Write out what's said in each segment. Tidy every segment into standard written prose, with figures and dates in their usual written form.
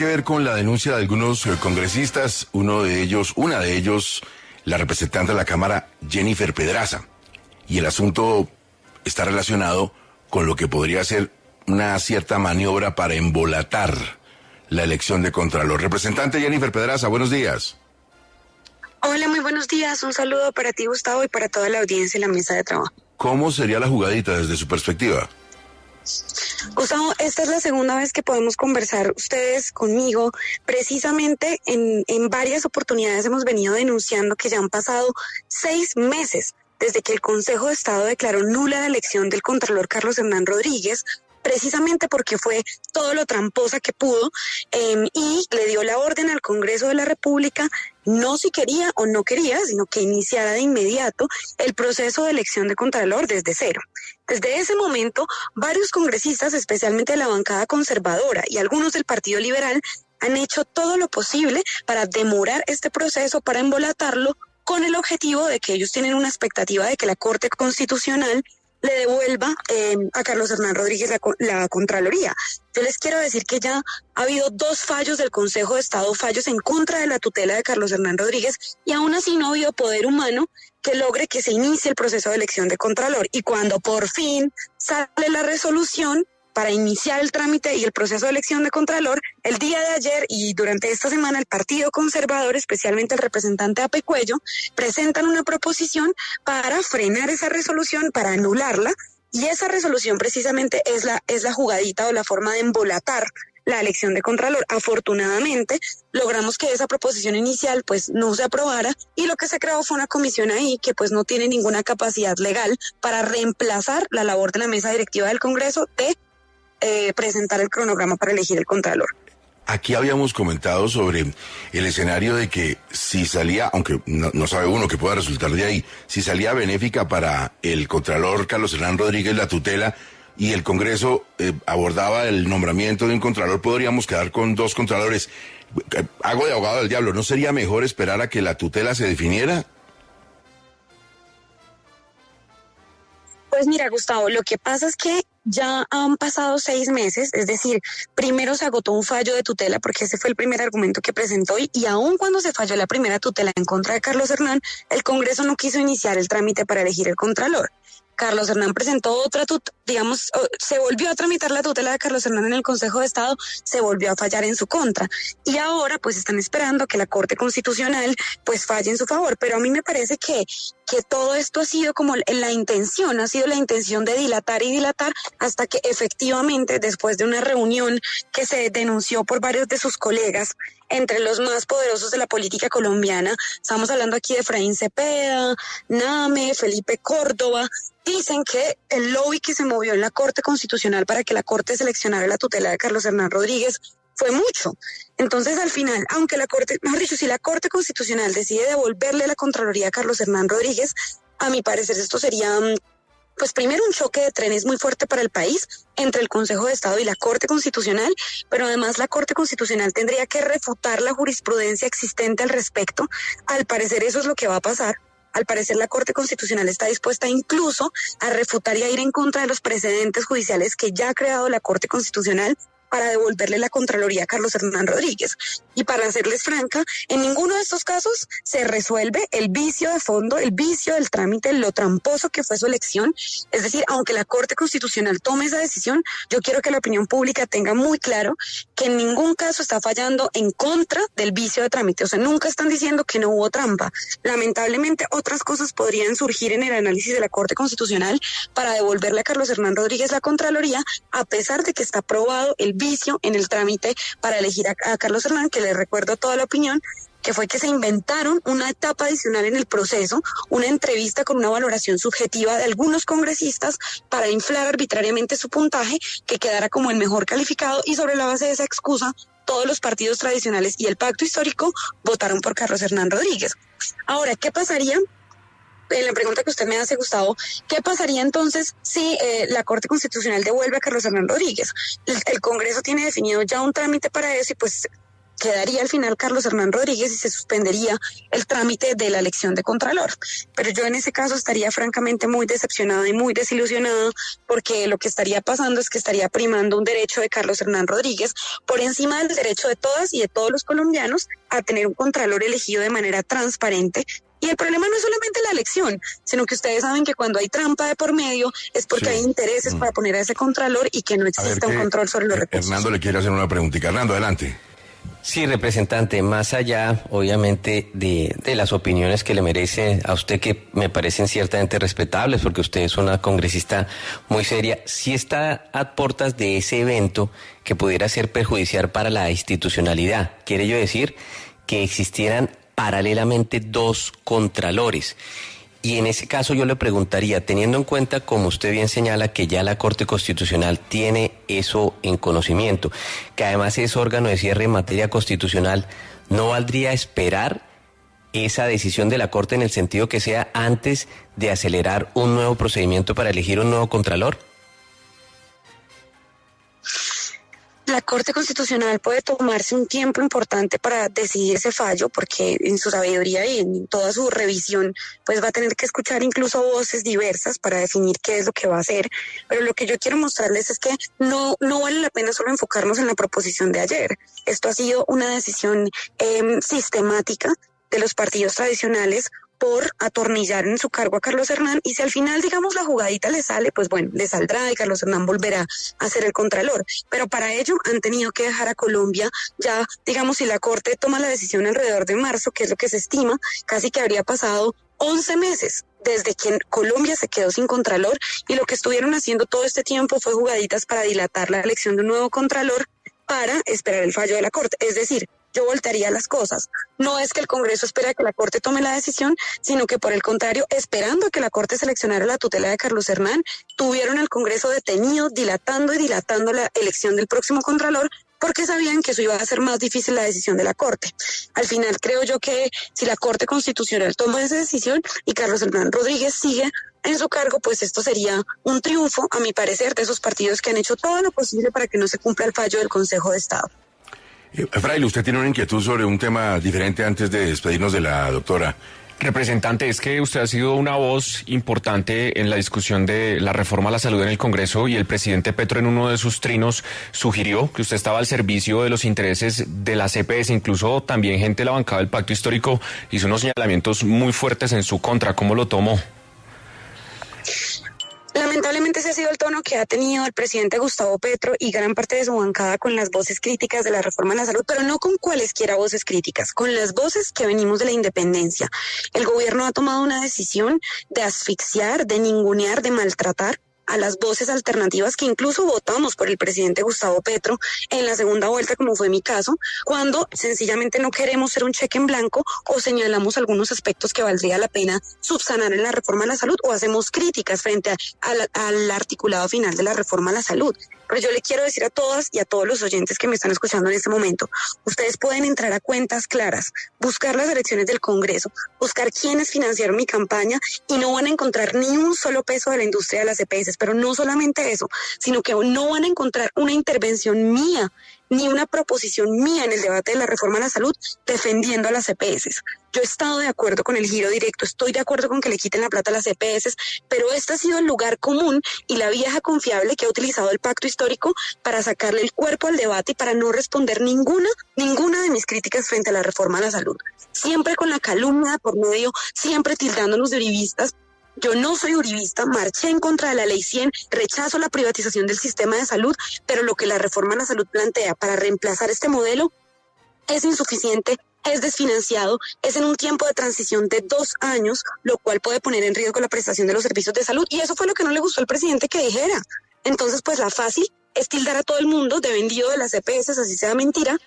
Que ver con la denuncia de algunos congresistas, una de ellos, la representante de la Cámara, Jennifer Pedraza. Y el asunto está relacionado con lo que podría ser una cierta maniobra para embolatar la elección de Contralor. Representante Jennifer Pedraza, buenos días. Hola, muy buenos días. Un saludo para ti, Gustavo, y para toda la audiencia en la mesa de trabajo. ¿Cómo sería la jugadita desde su perspectiva? Gustavo, esta es la segunda vez que podemos conversar ustedes conmigo. Precisamente en varias oportunidades hemos venido denunciando que ya han pasado 6 meses desde que el Consejo de Estado declaró nula la elección del Contralor Carlos Hernán Rodríguez, precisamente porque fue todo lo tramposa que pudo y le dio la orden al Congreso de la República, no si quería o no quería, sino que iniciara de inmediato el proceso de elección de Contralor desde cero. Desde ese momento, varios congresistas, especialmente de la bancada conservadora y algunos del Partido Liberal, han hecho todo lo posible para demorar este proceso, para embolatarlo, con el objetivo de que ellos tienen una expectativa de que la Corte Constitucional le devuelva a Carlos Hernán Rodríguez la Contraloría. Yo les quiero decir que ya ha habido 2 fallos del Consejo de Estado, fallos en contra de la tutela de Carlos Hernán Rodríguez, y aún así no ha habido poder humano que logre que se inicie el proceso de elección de Contralor. Y cuando por fin sale la resolución para iniciar el trámite y el proceso de elección de Contralor, el día de ayer y durante esta semana el Partido Conservador, especialmente el representante Ape Cuello, presentan una proposición para frenar esa resolución, para anularla, y esa resolución precisamente es la jugadita o la forma de embolatar la elección de Contralor. Afortunadamente, logramos que esa proposición inicial pues no se aprobara, y lo que se creó fue una comisión ahí que pues no tiene ninguna capacidad legal para reemplazar la labor de la mesa directiva del Congreso de presentar el cronograma para elegir el Contralor. Aquí habíamos comentado sobre el escenario de que si salía, aunque no sabe uno que pueda resultar de ahí, si salía benéfica para el Contralor Carlos Hernán Rodríguez la tutela y el Congreso abordaba el nombramiento de un Contralor, podríamos quedar con 2 Contralores. Hago de abogado del diablo, ¿no sería mejor esperar a que la tutela se definiera? Pues mira, Gustavo, lo que pasa es que ya han pasado 6 meses, es decir, primero se agotó un fallo de tutela, porque ese fue el primer argumento que presentó, y aun cuando se falló la primera tutela en contra de Carlos Hernán, el Congreso no quiso iniciar el trámite para elegir el Contralor. Carlos Hernán presentó otra se volvió a tramitar la tutela de Carlos Hernán en el Consejo de Estado, se volvió a fallar en su contra, y ahora pues están esperando que la Corte Constitucional pues falle en su favor. Pero a mí me parece que todo esto ha sido como la intención de dilatar y dilatar hasta que efectivamente, después de una reunión que se denunció por varios de sus colegas, entre los más poderosos de la política colombiana, estamos hablando aquí de Efraín Cepeda, Name, Felipe Córdoba, dicen que el lobby que se movió en la Corte Constitucional para que la Corte seleccionara la tutela de Carlos Hernán Rodríguez fue mucho. Entonces, al final, aunque si la Corte Constitucional decide devolverle la Contraloría a Carlos Hernán Rodríguez, a mi parecer esto sería pues primero un choque de trenes muy fuerte para el país entre el Consejo de Estado y la Corte Constitucional, pero además la Corte Constitucional tendría que refutar la jurisprudencia existente al respecto. Al parecer eso es lo que va a pasar. Al parecer la Corte Constitucional está dispuesta incluso a refutar y a ir en contra de los precedentes judiciales que ya ha creado la Corte Constitucional para devolverle la Contraloría a Carlos Hernán Rodríguez. Y para serles franca, en ninguno de estos casos se resuelve el vicio de fondo, el vicio del trámite, lo tramposo que fue su elección. Es decir, aunque la Corte Constitucional tome esa decisión, yo quiero que la opinión pública tenga muy claro que en ningún caso está fallando en contra del vicio de trámite. O sea, nunca están diciendo que no hubo trampa. Lamentablemente, otras cosas podrían surgir en el análisis de la Corte Constitucional para devolverle a Carlos Hernán Rodríguez la Contraloría, a pesar de que está aprobado el vicio en el trámite para elegir a Carlos Hernán, que les recuerdo toda la opinión, que fue que se inventaron una etapa adicional en el proceso, una entrevista con una valoración subjetiva de algunos congresistas para inflar arbitrariamente su puntaje, que quedara como el mejor calificado, y sobre la base de esa excusa, todos los partidos tradicionales y el pacto histórico votaron por Carlos Hernán Rodríguez. Ahora, ¿qué pasaría? En la pregunta que usted me hace, Gustavo, ¿qué pasaría entonces si la Corte Constitucional devuelve a Carlos Hernán Rodríguez? El Congreso tiene definido ya un trámite para eso, y pues quedaría al final Carlos Hernán Rodríguez y se suspendería el trámite de la elección de Contralor. Pero yo en ese caso estaría francamente muy decepcionada y muy desilusionada, porque lo que estaría pasando es que estaría primando un derecho de Carlos Hernán Rodríguez por encima del derecho de todas y de todos los colombianos a tener un Contralor elegido de manera transparente. Y el problema no es solamente la elección, sino que ustedes saben que cuando hay trampa de por medio es porque hay intereses para poner a ese Contralor y que no exista un control sobre los recursos. Hernando le quiere hacer una preguntita. Hernando, adelante. Sí, representante, más allá, obviamente, de las opiniones que le merece a usted, que me parecen ciertamente respetables, porque usted es una congresista muy seria, sí está a puertas de ese evento que pudiera ser perjudicial para la institucionalidad. Quiere yo decir que existieran paralelamente dos contralores. Y en ese caso yo le preguntaría, teniendo en cuenta, como usted bien señala, que ya la Corte Constitucional tiene eso en conocimiento, que además es órgano de cierre en materia constitucional, ¿no valdría esperar esa decisión de la Corte en el sentido que sea antes de acelerar un nuevo procedimiento para elegir un nuevo contralor? La Corte Constitucional puede tomarse un tiempo importante para decidir ese fallo, porque en su sabiduría y en toda su revisión, pues va a tener que escuchar incluso voces diversas para definir qué es lo que va a hacer. Pero lo que yo quiero mostrarles es que no vale la pena solo enfocarnos en la proposición de ayer. Esto ha sido una decisión sistemática de los partidos tradicionales por atornillar en su cargo a Carlos Hernán, y si al final, digamos, la jugadita le sale, pues bueno, le saldrá y Carlos Hernán volverá a ser el contralor. Pero para ello han tenido que dejar a Colombia ya, digamos, si la Corte toma la decisión alrededor de marzo, que es lo que se estima, casi que habría pasado 11 meses desde que Colombia se quedó sin contralor, y lo que estuvieron haciendo todo este tiempo fue jugaditas para dilatar la elección de un nuevo contralor para esperar el fallo de la Corte. Es decir, yo voltearía las cosas. No es que el Congreso espera que la Corte tome la decisión, sino que por el contrario, esperando a que la Corte seleccionara la tutela de Carlos Hernán, tuvieron al Congreso detenido, dilatando la elección del próximo Contralor, porque sabían que eso iba a hacer más difícil la decisión de la Corte. Al final creo yo que si la Corte Constitucional toma esa decisión y Carlos Hernán Rodríguez sigue en su cargo, pues esto sería un triunfo, a mi parecer, de esos partidos que han hecho todo lo posible para que no se cumpla el fallo del Consejo de Estado. Fraile, usted tiene una inquietud sobre un tema diferente antes de despedirnos de la doctora. Representante, es que usted ha sido una voz importante en la discusión de la reforma a la salud en el Congreso, y el presidente Petro en uno de sus trinos sugirió que usted estaba al servicio de los intereses de las EPS. Incluso también gente de la bancada del Pacto Histórico hizo unos señalamientos muy fuertes en su contra. ¿Cómo lo tomó? Lamentablemente ese ha sido el tono que ha tenido el presidente Gustavo Petro y gran parte de su bancada con las voces críticas de la reforma a la salud, pero no con cualesquiera voces críticas, con las voces que venimos de la independencia. El gobierno ha tomado una decisión de asfixiar, de ningunear, de maltratar a las voces alternativas que incluso votamos por el presidente Gustavo Petro en la segunda vuelta, como fue mi caso, cuando sencillamente no queremos ser un cheque en blanco o señalamos algunos aspectos que valdría la pena subsanar en la reforma a la salud, o hacemos críticas frente al articulado final de la reforma a la salud. Pero yo le quiero decir a todas y a todos los oyentes que me están escuchando en este momento, ustedes pueden entrar a cuentas claras, buscar las elecciones del Congreso, buscar quiénes financiaron mi campaña, y no van a encontrar ni un solo peso de la industria de las EPS. Pero no solamente eso, sino que no van a encontrar una intervención mía, ni una proposición mía en el debate de la reforma a la salud defendiendo a las EPS. Yo he estado de acuerdo con el giro directo, estoy de acuerdo con que le quiten la plata a las EPS, pero este ha sido el lugar común y la vieja confiable que ha utilizado el Pacto Histórico para sacarle el cuerpo al debate y para no responder ninguna de mis críticas frente a la reforma a la salud. Siempre con la calumnia por medio, siempre tildándonos de uribistas. Yo no soy uribista, marché en contra de la Ley 100, rechazo la privatización del sistema de salud, pero lo que la reforma a la salud plantea para reemplazar este modelo es insuficiente, es desfinanciado, es en un tiempo de transición de 2 años, lo cual puede poner en riesgo la prestación de los servicios de salud, y eso fue lo que no le gustó al presidente que dijera. Entonces, pues la fácil es tildar a todo el mundo de vendido de las EPS, así sea mentira,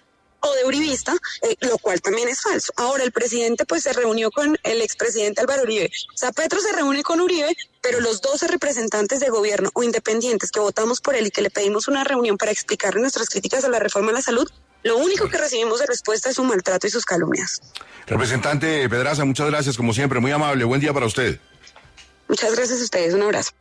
o de uribista, lo cual también es falso. Ahora, el presidente pues se reunió con el expresidente Álvaro Uribe. O sea, Petro se reúne con Uribe, pero los 12 representantes de gobierno o independientes que votamos por él y que le pedimos una reunión para explicar nuestras críticas a la reforma a la salud, lo único que recibimos de respuesta es su maltrato y sus calumnias. Representante Pedraza, muchas gracias, como siempre, muy amable. Buen día para usted. Muchas gracias a ustedes, un abrazo.